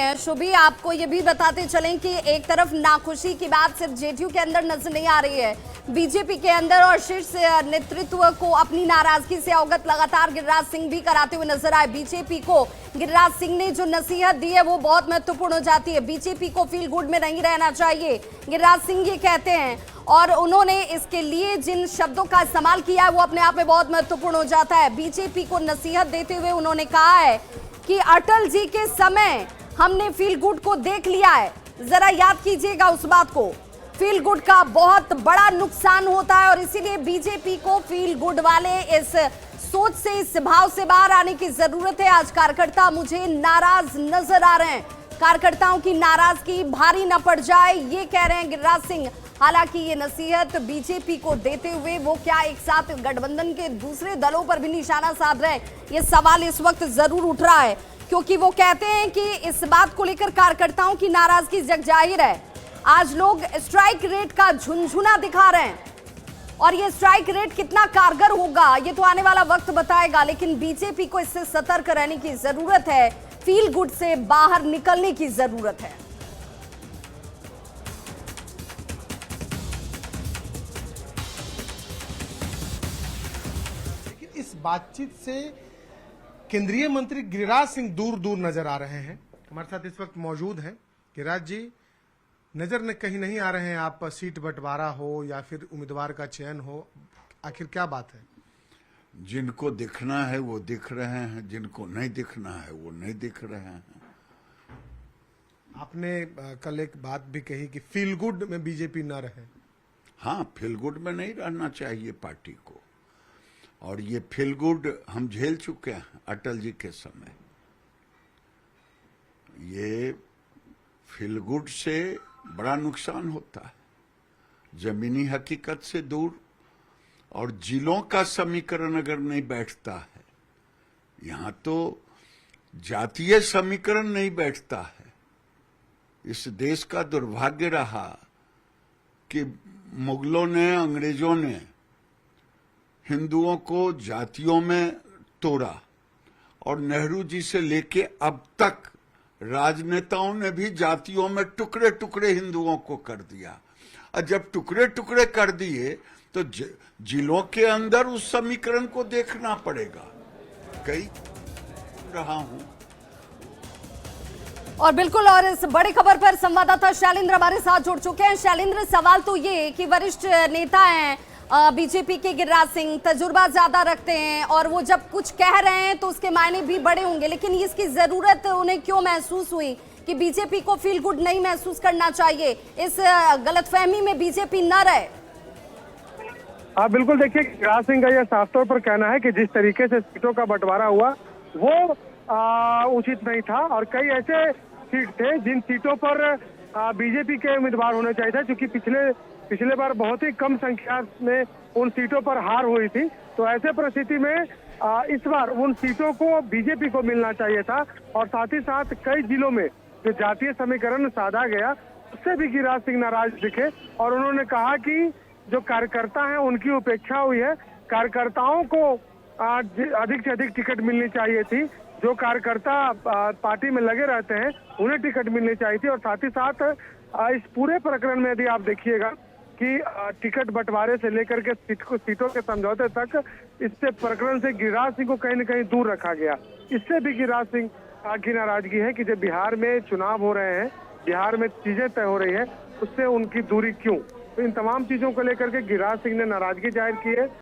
हैं शुभी, आपको ये भी बताते चलें कि एक तरफ नाखुशी की बात सिर्फ जेडीयू के अंदर नजर नहीं आ रही है, बीजेपी के अंदर और शीर्ष नेतृत्व को अपनी नाराजगी से अवगत लगातार गिरिराज सिंह भी कराते हुए नजर आए। बीजेपी को गिरिराज सिंह ने जो नसीहत दी है वो बहुत महत्वपूर्ण हो जाती है। बीजेपी को फील गुड में नहीं रहना चाहिए, गिरिराज सिंह ये कहते हैं, और उन्होंने इसके लिए जिन शब्दों का इस्तेमाल किया है वो अपने आप में बहुत महत्वपूर्ण हो जाता है। बीजेपी को नसीहत देते हुए उन्होंने कहा है कि अटल जी के समय हमने फील गुड को देख लिया है, जरा याद कीजिएगा उस बात को। फील गुड का बहुत बड़ा नुकसान होता है और इसीलिए बीजेपी को फील गुड वाले इस सोच से, इस भाव से बाहर आने की जरूरत है। आज कार्यकर्ता मुझे नाराज नजर आ रहे हैं, कार्यकर्ताओं की नाराजगी भारी न पड़ जाए, ये कह रहे हैं गिरिराज सिंह। हालांकि ये नसीहत बीजेपी को देते हुए वो क्या एक साथ गठबंधन के दूसरे दलों पर भी निशाना साध रहे हैं, ये सवाल इस वक्त जरूर उठ रहा है, क्योंकि वो कहते हैं कि इस बात को लेकर कार्यकर्ताओं की नाराजगी जगजाहिर है। आज लोग स्ट्राइक रेट का झुनझुना दिखा रहे हैं और ये स्ट्राइक रेट कितना कारगर होगा ये तो आने वाला वक्त बताएगा, लेकिन बीजेपी को इससे सतर्क रहने की जरूरत है, फील गुड से बाहर निकलने की जरूरत है। इस बातचीत से केंद्रीय मंत्री गिरिराज सिंह दूर दूर नजर आ रहे हैं। हमारे साथ इस वक्त मौजूद हैं गिरिराज जी। नजर न कहीं नहीं आ रहे हैं आप, सीट बंटवारा हो या फिर उम्मीदवार का चयन हो, आखिर क्या बात है? जिनको दिखना है वो दिख रहे हैं, जिनको नहीं दिखना है वो नहीं दिख रहे हैं। आपने कल एक बात भी कही कि फील गुड में बीजेपी न रहे। हाँ, फील गुड में नहीं रहना चाहिए पार्टी को, और ये फील गुड हम झेल चुके हैं अटल जी के समय। ये फील गुड से बड़ा नुकसान होता है, जमीनी हकीकत से दूर, और जिलों का समीकरण अगर नहीं बैठता है, यहां तो जातीय समीकरण नहीं बैठता है। इस देश का दुर्भाग्य रहा कि मुगलों ने, अंग्रेजों ने हिंदुओं को जातियों में तोड़ा, और नेहरू जी से लेके अब तक राजनेताओं ने भी जातियों में टुकड़े टुकड़े हिंदुओं को कर दिया। और जब टुकड़े टुकड़े कर दिए तो जिलों के अंदर उस समीकरण को देखना पड़ेगा। कई रहा हूं। और बिल्कुल, और इस बड़ी खबर पर संवाददाता शैलेंद्र हमारे साथ जुड़ चुके हैं। शैलेंद्र, सवाल तो ये कि वरिष्ठ नेता हैं बीजेपी के गिरिराज सिंह, तजुर्बा ज्यादा रखते हैं और वो जब कुछ कह रहे हैं तो उसके मायने भी बड़े होंगे, लेकिन इसकी जरूरत उन्हें क्यों महसूस हुई कि बीजेपी को फील गुड नहीं महसूस करना चाहिए, इस गलतफहमी में बीजेपी न रहे? हाँ बिल्कुल, देखिए गिरिराज सिंह का यह साफ तौर पर कहना है कि जिस तरीके से सीटों का बंटवारा हुआ वो उचित नहीं था, और कई ऐसे सीट थे जिन सीटों पर बीजेपी के उम्मीदवार होने चाहिए थे, क्योंकि पिछले बार बहुत ही कम संख्या में उन सीटों पर हार हुई थी। तो ऐसे परिस्थिति में इस बार उन सीटों को बीजेपी को मिलना चाहिए था, और साथ ही साथ कई जिलों में जो जातीय समीकरण साधा गया उससे भी गिरिराज सिंह नाराज दिखे, और उन्होंने कहा कि जो कार्यकर्ता हैं उनकी उपेक्षा हुई है, कार्यकर्ताओं को अधिक से अधिक टिकट मिलनी चाहिए थी, जो कार्यकर्ता पार्टी में लगे रहते हैं उन्हें टिकट मिलनी चाहिए थी। और साथ ही साथ इस पूरे प्रकरण में यदि आप देखिएगा कि टिकट बंटवारे से लेकर के सीटों के समझौते तक, इससे प्रकरण से गिरिराज सिंह को कहीं न कहीं दूर रखा गया। इससे भी गिरिराज सिंह की नाराजगी है कि जब बिहार में चुनाव हो रहे हैं, बिहार में चीजें तय हो रही है, उससे उनकी दूरी क्यों? तो इन तमाम चीजों को लेकर के गिरिराज सिंह ने नाराजगी जाहिर की है।